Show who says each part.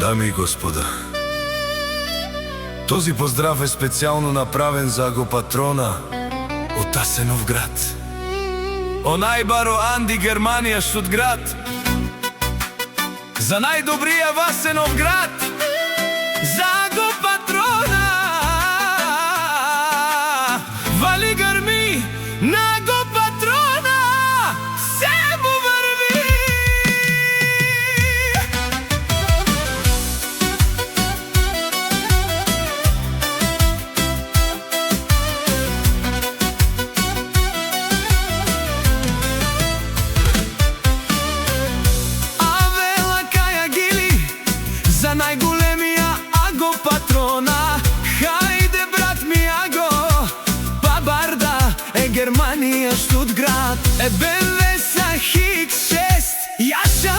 Speaker 1: Дами и господа, този поздрав е специално направен за агопатрона от Асеновград. О најбаро Анди Германија Штутград, за најдобрија в Асеновград, за агопатрона. Вали грми на агопатрона, се му върви. За најголемија агопатрона, хајде брат ми аго, па барда е Германија Штутград, е БМВ са X6, јаша